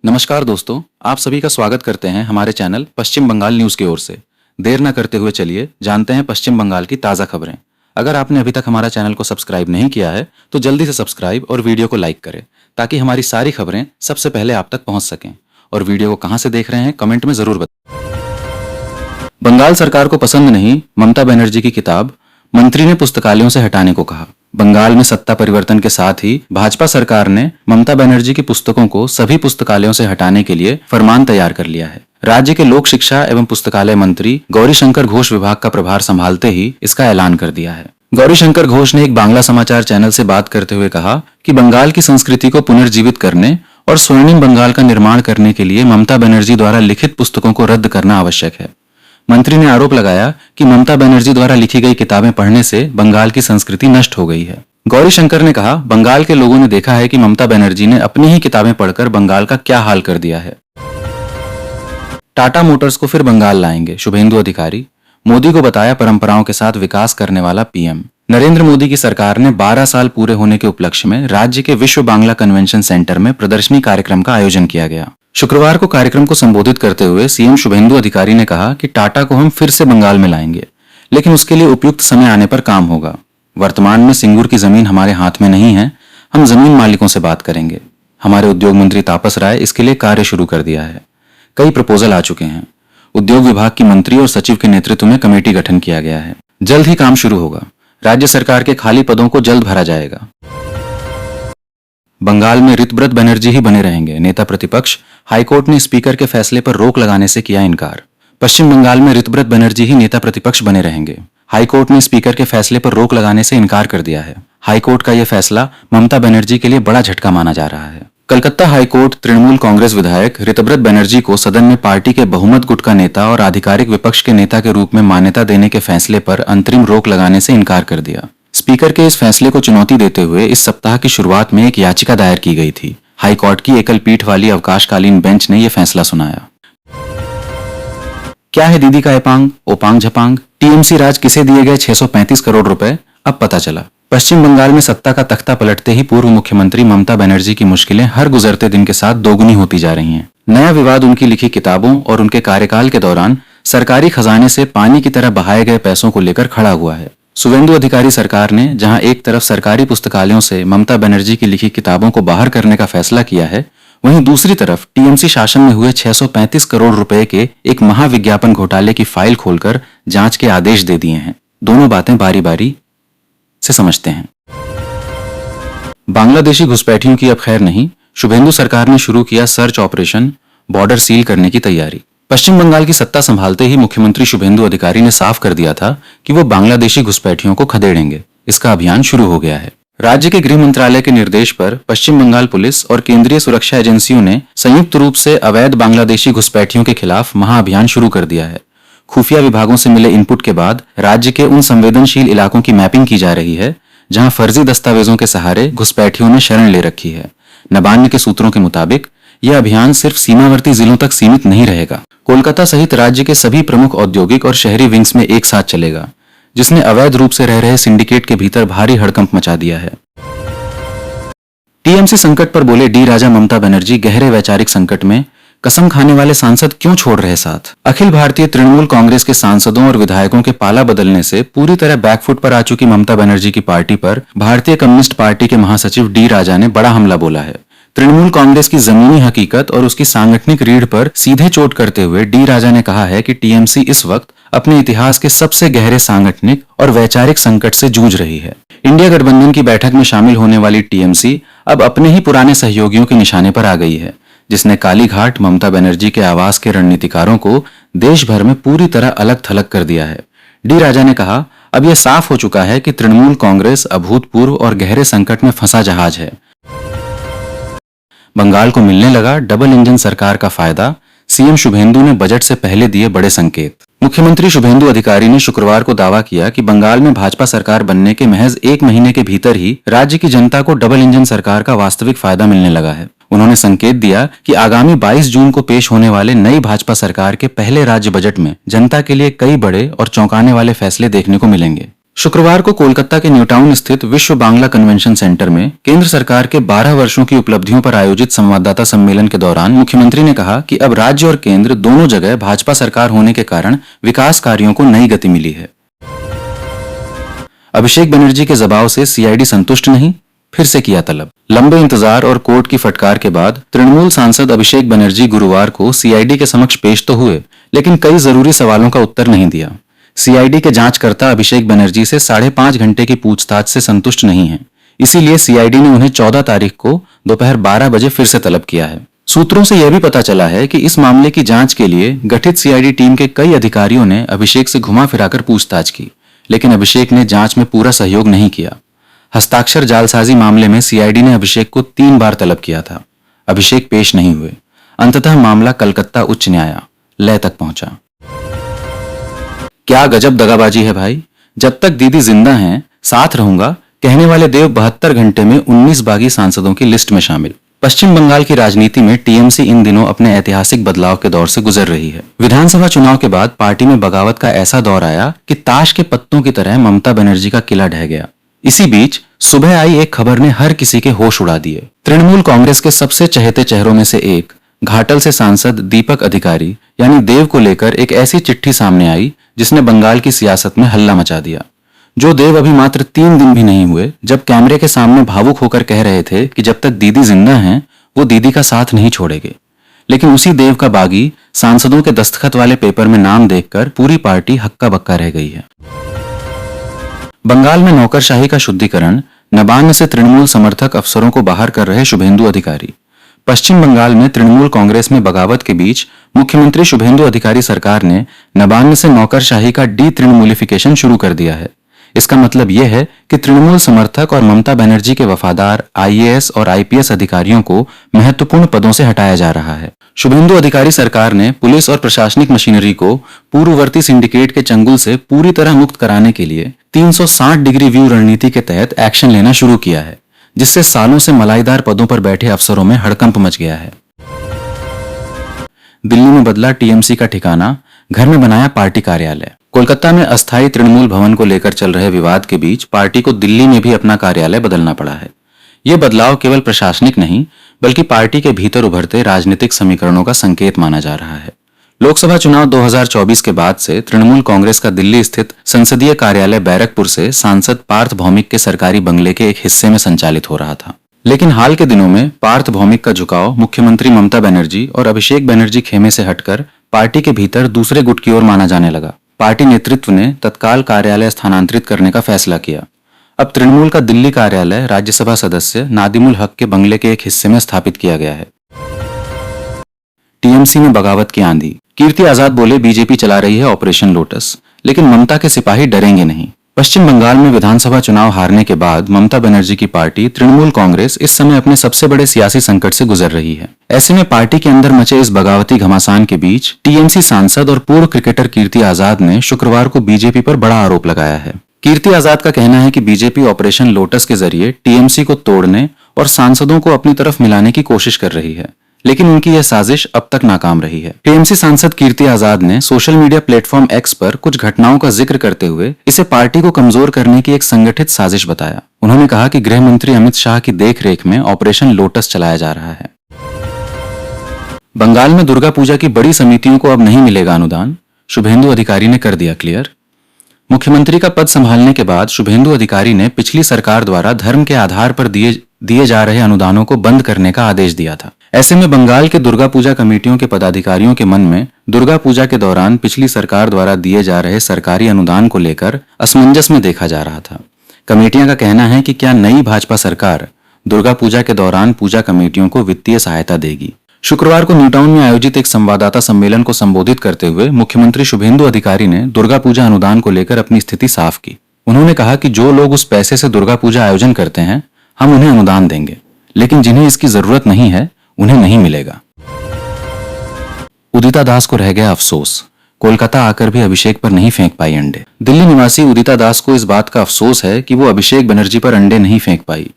नमस्कार दोस्तों, आप सभी का स्वागत करते हैं हमारे चैनल पश्चिम बंगाल न्यूज की ओर से। देर न करते हुए चलिए जानते हैं पश्चिम बंगाल की ताज़ा खबरें। अगर आपने अभी तक हमारा चैनल को सब्सक्राइब नहीं किया है तो जल्दी से सब्सक्राइब और वीडियो को लाइक करें ताकि हमारी सारी खबरें सबसे पहले आप तक पहुंच सकें। और वीडियो को कहां से देख रहे हैं कमेंट में जरूर बताएं। बंगाल सरकार को पसंद नहीं ममता बनर्जी की किताब, मंत्री ने पुस्तकालयों से हटाने को कहा। बंगाल में सत्ता परिवर्तन के साथ ही भाजपा सरकार ने ममता बनर्जी की पुस्तकों को सभी पुस्तकालयों से हटाने के लिए फरमान तैयार कर लिया है। राज्य के लोक शिक्षा एवं पुस्तकालय मंत्री गौरीशंकर घोष विभाग का प्रभार संभालते ही इसका ऐलान कर दिया है। गौरीशंकर घोष ने एक बांग्ला समाचार चैनल से बात करते हुए कहा कि बंगाल की संस्कृति को पुनर्जीवित करने और स्वर्णिम बंगाल का निर्माण करने के लिए ममता बनर्जी द्वारा लिखित पुस्तकों को रद्द करना आवश्यक है। मंत्री ने आरोप लगाया कि ममता बनर्जी द्वारा लिखी गई किताबें पढ़ने से बंगाल की संस्कृति नष्ट हो गई है। गौरीशंकर ने कहा, बंगाल के लोगों ने देखा है कि ममता बनर्जी ने अपनी ही किताबें पढ़कर बंगाल का क्या हाल कर दिया है। टाटा मोटर्स को फिर बंगाल लाएंगे, शुभेंदु अधिकारी। मोदी को बताया परंपराओं के साथ विकास करने वाला पीएम। नरेंद्र मोदी की सरकार ने 12 साल पूरे होने के उपलक्ष्य में राज्य के विश्व बांग्ला कन्वेंशन सेंटर में प्रदर्शनी कार्यक्रम का आयोजन किया गया। शुक्रवार को कार्यक्रम को संबोधित करते हुए सीएम शुभेंदु अधिकारी ने कहा कि टाटा को हम फिर से बंगाल में लाएंगे, लेकिन उसके लिए उपयुक्त समय आने पर काम होगा। वर्तमान में सिंगूर की जमीन हमारे हाथ में नहीं है, हम जमीन मालिकों से बात करेंगे। हमारे उद्योग मंत्री तापस राय इसके लिए कार्य शुरू कर दिया है। कई प्रपोजल आ चुके हैं। उद्योग विभाग की मंत्री और सचिव के नेतृत्व में कमेटी गठन किया गया है। जल्द ही काम शुरू होगा। राज्य सरकार के खाली पदों को जल्द भरा जाएगा। बंगाल में ऋतव्रत बनर्जी ही बने रहेंगे, नेता प्रतिपक्ष। हाईकोर्ट ने स्पीकर के फैसले पर रोक लगाने से किया इनकार। पश्चिम बंगाल में ऋतव्रत बनर्जी ही नेता प्रतिपक्ष बने रहेंगे। हाईकोर्ट ने स्पीकर के फैसले पर रोक लगाने से इनकार कर दिया है। हाईकोर्ट का यह फैसला ममता बनर्जी के लिए बड़ा झटका माना जा रहा है। कलकत्ता हाईकोर्ट तृणमूल कांग्रेस विधायक ऋतव्रत बनर्जी को सदन में पार्टी के बहुमत गुट का नेता और आधिकारिक विपक्ष के नेता के रूप में मान्यता देने के फैसले पर अंतरिम रोक लगाने से इनकार कर दिया। स्पीकर के इस फैसले को चुनौती देते हुए इस सप्ताह की शुरुआत में एक याचिका दायर की गई थी। हाईकोर्ट की एकल पीठ वाली अवकाशकालीन बेंच ने यह फैसला सुनाया। क्या है दीदी का एपांग ओपांग झपांग? टीएमसी राज किसे दिए गए 635 करोड़ रुपए, अब पता चला। पश्चिम बंगाल में सत्ता का तख्ता पलटते ही पूर्व मुख्यमंत्री ममता बनर्जी की मुश्किलें हर गुजरते दिन के साथ दोगुनी होती जा रही हैं। नया विवाद उनकी लिखी किताबों और उनके कार्यकाल के दौरान सरकारी खजाने से पानी की तरह बहाए गए पैसों को लेकर खड़ा हुआ है। शुभेंदु अधिकारी सरकार ने जहां एक तरफ सरकारी पुस्तकालयों से ममता बनर्जी की लिखी किताबों को बाहर करने का फैसला किया है, वहीं दूसरी तरफ टीएमसी शासन में हुए 635 करोड़ रुपए के एक महाविज्ञापन घोटाले की फाइल खोलकर जांच के आदेश दे दिए हैं। दोनों बातें बारी बारी से समझते हैं। बांग्लादेशी घुसपैठियों की अब खैर नहीं, शुभेंदु सरकार ने शुरू किया सर्च ऑपरेशन, बॉर्डर सील करने की तैयारी। पश्चिम बंगाल की सत्ता संभालते ही मुख्यमंत्री शुभेंदु अधिकारी ने साफ कर दिया था कि वो बांग्लादेशी घुसपैठियों को खदेड़ेंगे। इसका अभियान शुरू हो गया है। राज्य के गृह मंत्रालय के निर्देश पर पश्चिम बंगाल पुलिस और केंद्रीय सुरक्षा एजेंसियों ने संयुक्त रूप से अवैध बांग्लादेशी घुसपैठियों के खिलाफ महाअभियान शुरू कर दिया है। खुफिया विभागों से मिले इनपुट के बाद राज्य के उन संवेदनशील इलाकों की मैपिंग की जा रही है जहां फर्जी दस्तावेजों के सहारे घुसपैठियों ने शरण ले रखी है। नबान्य के सूत्रों के मुताबिक यह अभियान सिर्फ सीमावर्ती जिलों तक सीमित नहीं रहेगा। कोलकाता सहित राज्य के सभी प्रमुख औद्योगिक और शहरी विंग्स में एक साथ चलेगा, जिसने अवैध रूप से रह रहे सिंडिकेट के भीतर भारी हड़कंप मचा दिया है। टीएमसी संकट पर बोले डी राजा ममता बनर्जी, गहरे वैचारिक संकट में कसम खाने वाले सांसद क्यों छोड़ रहे साथ? अखिल भारतीय तृणमूल कांग्रेस के सांसदों और विधायकों के पाला बदलने से पूरी तरह बैकफुट पर आ चुकी ममता बनर्जी की पार्टी पर भारतीय कम्युनिस्ट पार्टी के महासचिव डी राजा ने बड़ा हमला बोला है। तृणमूल कांग्रेस की जमीनी हकीकत और उसकी सांगठनिक रीढ़ पर सीधे चोट करते हुए डी राजा ने कहा है कि टीएमसी इस वक्त अपने इतिहास के सबसे गहरे सांगठनिक और वैचारिक संकट से जूझ रही है। इंडिया गठबंधन की बैठक में शामिल होने वाली टीएमसी अब अपने ही पुराने सहयोगियों के निशाने पर आ गई है, जिसने कालीघाट ममता बनर्जी के आवास के रणनीतिकारों को देश भर में पूरी तरह अलग थलग कर दिया है। डी राजा ने कहा, अब यह साफ हो चुका है कि तृणमूल कांग्रेस अभूतपूर्व और गहरे संकट में फंसा जहाज है। बंगाल को मिलने लगा डबल इंजन सरकार का फायदा, सीएम शुभेंदु ने बजट से पहले दिए बड़े संकेत। मुख्यमंत्री शुभेंदु अधिकारी ने शुक्रवार को दावा किया कि बंगाल में भाजपा सरकार बनने के महज 1 महीने के भीतर ही राज्य की जनता को डबल इंजन सरकार का वास्तविक फायदा मिलने लगा है। उन्होंने संकेत दिया कि आगामी 22 जून को पेश होने वाले नई भाजपा सरकार के पहले राज्य बजट में जनता के लिए कई बड़े और चौंकाने वाले फैसले देखने को मिलेंगे। शुक्रवार को कोलकाता के न्यू टाउन स्थित विश्व बांग्ला कन्वेंशन सेंटर में केंद्र सरकार के 12 वर्षों की उपलब्धियों पर आयोजित संवाददाता सम्मेलन के दौरान मुख्यमंत्री ने कहा कि अब राज्य और केंद्र दोनों जगह भाजपा सरकार होने के कारण विकास कार्यों को नई गति मिली है। अभिषेक बनर्जी के जवाब से सीआईडी संतुष्ट नहीं, फिर से किया तलब। लंबे इंतजार और कोर्ट की फटकार के बाद तृणमूल सांसद अभिषेक बनर्जी गुरुवार को सीआईडी के समक्ष पेश तो हुए, लेकिन कई जरूरी सवालों का उत्तर नहीं दिया। सीआईडी के जांचकर्ता अभिषेक बनर्जी से 5.5 घंटे की पूछताछ से संतुष्ट नहीं है, इसीलिए सीआईडी ने उन्हें 14 तारीख को दोपहर 12 बजे फिर से तलब किया है। सूत्रों से यह भी पता चला है कि इस मामले की जांच के लिए गठित सीआईडी टीम के कई अधिकारियों ने अभिषेक से घुमा फिराकर पूछताछ की, लेकिन अभिषेक ने जांच में पूरा सहयोग नहीं किया। हस्ताक्षर जालसाजी मामले में सीआईडी ने अभिषेक को 3 बार तलब किया था। अभिषेक पेश नहीं हुए। अंततः मामला कलकत्ता उच्च न्यायालय तक पहुंचा। क्या गजब दगाबाजी है भाई। जब तक दीदी जिंदा हैं साथ रहूंगा कहने वाले देव 72 घंटे में 19 बागी सांसदों की लिस्ट में शामिल। पश्चिम बंगाल की राजनीति में टीएमसी इन दिनों अपने ऐतिहासिक बदलाव के दौर से गुजर रही है। विधानसभा चुनाव के बाद पार्टी में बगावत का ऐसा दौर आया कि ताश के पत्तों की तरह ममता बनर्जी का किला ढह गया। इसी बीच सुबह आई एक खबर ने हर किसी के होश उड़ा दिए। तृणमूल कांग्रेस के सबसे चहेते चेहरों में से एक घाटल से सांसद दीपक अधिकारी यानी देव को लेकर एक ऐसी चिट्ठी सामने आई जिसने बंगाल की सियासत में हल्ला मचा दिया। जो देव अभी मात्र 3 दिन भी नहीं हुए जब कैमरे के सामने भावुक होकर कह रहे थे कि जब तक दीदी जिंदा हैं वो दीदी का साथ नहीं छोड़ेंगे, लेकिन उसी देव का बागी सांसदों के दस्तखत वाले पेपर में नाम देखकर पूरी पार्टी हक्का बक्का रह गई है। बंगाल में नौकरशाही का शुद्धिकरण, नबार्न से तृणमूल समर्थक अफसरों को बाहर कर रहे शुभेंदु अधिकारी। पश्चिम बंगाल में तृणमूल कांग्रेस में बगावत के बीच मुख्यमंत्री शुभेंदु अधिकारी सरकार ने नबार्न से नौकरशाही का डी तृणमूलिफिकेशन शुरू कर दिया है। इसका मतलब यह है कि तृणमूल समर्थक और ममता बनर्जी के वफादार आईएएस और आईपीएस अधिकारियों को महत्वपूर्ण पदों से हटाया जा रहा है। शुभेंदु अधिकारी सरकार ने पुलिस और प्रशासनिक मशीनरी को पूर्ववर्ती सिंडिकेट के चंगुल से पूरी तरह मुक्त कराने के लिए 360 डिग्री व्यू रणनीति के तहत एक्शन लेना शुरू किया है, जिससे सालों से मलाईदार पदों पर बैठे अफसरों में हड़कंप मच गया है। दिल्ली में बदला टीएमसी का ठिकाना, घर में बनाया पार्टी कार्यालय। कोलकाता में अस्थायी तृणमूल भवन को लेकर चल रहे विवाद के बीच पार्टी को दिल्ली में भी अपना कार्यालय बदलना पड़ा है। यह बदलाव केवल प्रशासनिक नहीं बल्कि पार्टी के भीतर उभरते राजनीतिक समीकरणों का संकेत माना जा रहा है। लोकसभा चुनाव 2024 के बाद से तृणमूल कांग्रेस का दिल्ली स्थित संसदीय कार्यालय बैरकपुर से सांसद पार्थ भौमिक के सरकारी बंगले के एक हिस्से में संचालित हो रहा था, लेकिन हाल के दिनों में पार्थ भौमिक का झुकाव मुख्यमंत्री ममता बनर्जी और अभिषेक बनर्जी खेमे से हटकर पार्टी के भीतर दूसरे गुट की ओर माना जाने लगा। पार्टी नेतृत्व ने तत्काल कार्यालय स्थानांतरित करने का फैसला किया। अब तृणमूल का दिल्ली कार्यालय राज्यसभा सदस्य नादिमुल हक के बंगले के एक हिस्से में स्थापित किया गया है। टीएमसी में बगावत की आंधी। कीर्ति आजाद बोले बीजेपी चला रही है ऑपरेशन लोटस, लेकिन ममता के सिपाही डरेंगे नहीं। पश्चिम बंगाल में विधानसभा चुनाव हारने के बाद ममता बनर्जी की पार्टी तृणमूल कांग्रेस इस समय अपने सबसे बड़े सियासी संकट से गुजर रही है। ऐसे में पार्टी के अंदर मचे इस बगावती घमासान के बीच टीएमसी सांसद और पूर्व क्रिकेटर कीर्ति आजाद ने शुक्रवार को बीजेपी पर बड़ा आरोप लगाया है। कीर्ति आजाद का कहना है कि बीजेपी ऑपरेशन लोटस के जरिए टीएमसी को तोड़ने और सांसदों को अपनी तरफ मिलाने की कोशिश कर रही है, लेकिन उनकी यह साजिश अब तक नाकाम रही है। टीएमसी सांसद कीर्ति आजाद ने सोशल मीडिया प्लेटफॉर्म एक्स पर कुछ घटनाओं का जिक्र करते हुए इसे पार्टी को कमजोर करने की एक संगठित साजिश बताया। उन्होंने कहा कि गृह मंत्री अमित शाह की देखरेख में ऑपरेशन लोटस चलाया जा रहा है। बंगाल में दुर्गा पूजा की बड़ी समितियों को अब नहीं मिलेगा अनुदान, शुभेंदु अधिकारी ने कर दिया क्लियर। मुख्यमंत्री का पद संभालने के बाद शुभेंदु अधिकारी ने पिछली सरकार द्वारा धर्म के आधार पर दिए जा रहे अनुदानों को बंद करने का आदेश दिया था। ऐसे में बंगाल के दुर्गा पूजा कमेटियों के पदाधिकारियों के मन में दुर्गा पूजा के दौरान पिछली सरकार द्वारा दिए जा रहे सरकारी अनुदान को लेकर असमंजस में देखा जा रहा था। कमेटियां का कहना है कि क्या नई भाजपा सरकार दुर्गा पूजा के दौरान पूजा कमेटियों को वित्तीय सहायता देगी। शुक्रवार को न्यू टाउन में आयोजित एक संवाददाता सम्मेलन को संबोधित करते हुए मुख्यमंत्री शुभेंदु अधिकारी ने दुर्गा पूजा अनुदान को लेकर अपनी स्थिति साफ की। उन्होंने कहा कि जो लोग उस पैसे से दुर्गा पूजा आयोजन करते हैं हम उन्हें अनुदान देंगे, लेकिन जिन्हें इसकी जरूरत नहीं है उन्हें नहीं मिलेगा। उदिता दास को रह गया अफसोस, कोलकाता आकर भी अभिषेक पर नहीं फेंक पाई अंडे। दिल्ली निवासी उदिता दास को इस बात का अफसोस है कि वो अभिषेक बनर्जी पर अंडे नहीं फेंक पाई।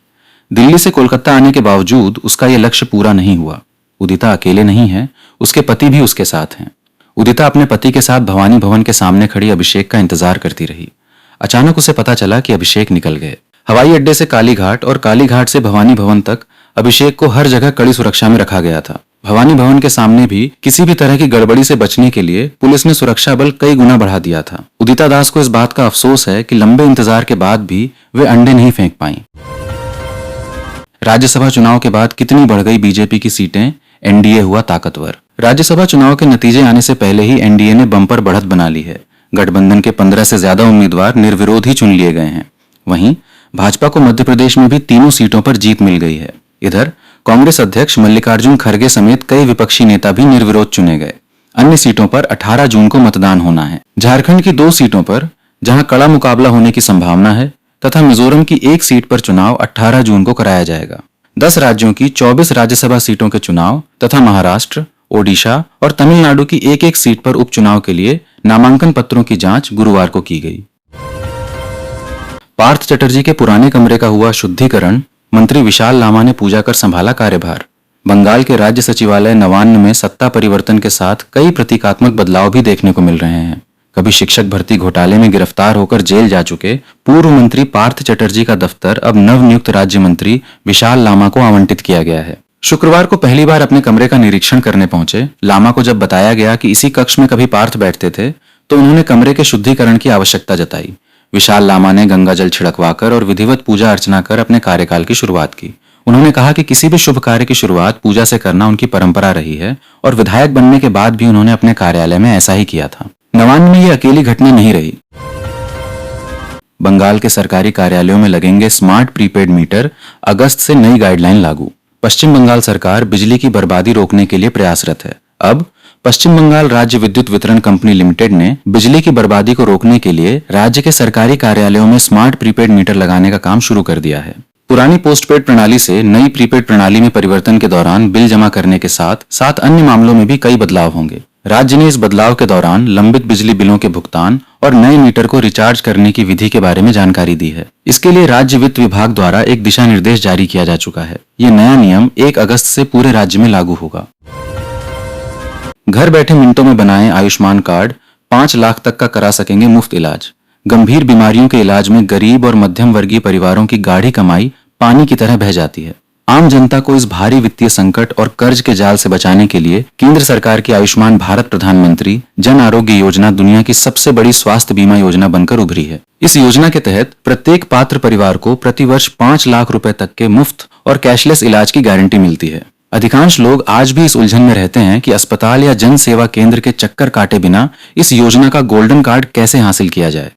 दिल्ली से कोलकाता आने के बावजूद उसका यह लक्ष्य पूरा नहीं हुआ। उदिता अकेले नहीं है, उसके पति भी उसके साथ हैं। उदिता अपने पति के साथ भवानी भवन के सामने खड़ी अभिषेक का इंतजार करती रही। अचानक उसे पता चला कि अभिषेक निकल गए। हवाई अड्डे से कालीघाट और कालीघाट से भवानी भवन तक अभिषेक को हर जगह कड़ी सुरक्षा में रखा गया था। भवानी भवन के सामने भी किसी भी तरह की गड़बड़ी से बचने के लिए पुलिस ने सुरक्षा बल कई गुना बढ़ा दिया था। उदिता दास को इस बात का अफसोस है कि लंबे इंतजार के बाद भी वे अंडे नहीं फेंक पाईं। राज्यसभा चुनाव के बाद कितनी बढ़ गई बीजेपी की सीटें, एनडीए हुआ ताकतवर। राज्यसभा चुनाव के नतीजे आने से पहले ही एनडीए ने बम्पर बढ़त बना ली है। गठबंधन के 15 से ज्यादा उम्मीदवार निर्विरोध ही चुन लिए गए हैं। वहीं भाजपा को मध्य प्रदेश में भी तीनों सीटों पर जीत मिल गई है। इधर कांग्रेस अध्यक्ष मल्लिकार्जुन खड़गे समेत कई विपक्षी नेता भी निर्विरोध चुने गए। अन्य सीटों पर 18 जून को मतदान होना है। झारखंड की 2 सीटों पर जहां कड़ा मुकाबला होने की संभावना है तथा मिजोरम की 1 सीट पर चुनाव 18 जून को कराया जाएगा। 10 राज्यों की 24 राज्यसभा सीटों के चुनाव तथा महाराष्ट्र, ओडिशा और तमिलनाडु की एक सीट पर उपचुनाव के लिए नामांकन पत्रों की जांच गुरुवार को की गई। पार्थ चटर्जी के पुराने कमरे का हुआ शुद्धिकरण, मंत्री विशाल लामा ने पूजा कर संभाला कार्यभार। बंगाल के राज्य सचिवालय नवान्न में सत्ता परिवर्तन के साथ कई प्रतीकात्मक बदलाव भी देखने को मिल रहे हैं। कभी शिक्षक भर्ती घोटाले में गिरफ्तार होकर जेल जा चुके पूर्व मंत्री पार्थ चटर्जी का दफ्तर अब नवनियुक्त राज्य मंत्री विशाल लामा को आवंटित किया गया है। शुक्रवार को पहली बार अपने कमरे का निरीक्षण करने पहुंचे लामा को जब बताया गया कि इसी कक्ष में कभी पार्थ बैठते थे तो उन्होंने कमरे के शुद्धिकरण की आवश्यकता जताई। विशाल लामा ने गंगा जल छिड़कवाकर और विधिवत पूजा अर्चना कर अपने कार्यकाल की शुरुआत की। उन्होंने कहा कि किसी भी शुभ कार्य की शुरुआत पूजा से करना उनकी परंपरा रही है और विधायक बनने के बाद भी उन्होंने अपने कार्यालय में ऐसा ही किया था। नवान्न में ये अकेली घटना नहीं रही। बंगाल के सरकारी कार्यालयों में लगेंगे स्मार्ट प्रीपेड मीटर, अगस्त से नई गाइडलाइन लागू। पश्चिम बंगाल सरकार बिजली की बर्बादी रोकने के लिए प्रयासरत है। अब पश्चिम बंगाल राज्य विद्युत वितरण कंपनी लिमिटेड ने बिजली की बर्बादी को रोकने के लिए राज्य के सरकारी कार्यालयों में स्मार्ट प्रीपेड मीटर लगाने का काम शुरू कर दिया है। पुरानी पोस्टपेड प्रणाली से नई प्रीपेड प्रणाली में परिवर्तन के दौरान बिल जमा करने के साथ साथ अन्य मामलों में भी कई बदलाव होंगे। राज्य ने इस बदलाव के दौरान लंबित बिजली बिलों के भुगतान और नए मीटर को रिचार्ज करने की विधि के बारे में जानकारी दी है। इसके लिए राज्य वित्त विभाग द्वारा एक दिशा निर्देश जारी किया जा चुका है। ये नया नियम 1 अगस्त से पूरे राज्य में लागू होगा। घर बैठे मिनटों में बनाएं आयुष्मान कार्ड, 5 लाख तक का करा सकेंगे मुफ्त इलाज। गंभीर बीमारियों के इलाज में गरीब और मध्यम वर्गीय परिवारों की गाढ़ी कमाई पानी की तरह बह जाती है। आम जनता को इस भारी वित्तीय संकट और कर्ज के जाल से बचाने के लिए केंद्र सरकार की आयुष्मान भारत प्रधानमंत्री जन आरोग्य योजना दुनिया की सबसे बड़ी स्वास्थ्य बीमा योजना बनकर उभरी है। इस योजना के तहत प्रत्येक पात्र परिवार को प्रतिवर्ष 5 लाख रुपए तक के मुफ्त और कैशलेस इलाज की गारंटी मिलती है। अधिकांश लोग आज भी इस उलझन में रहते हैं कि अस्पताल या जन सेवा केंद्र के चक्कर काटे बिना इस योजना का गोल्डन कार्ड कैसे हासिल किया जाए।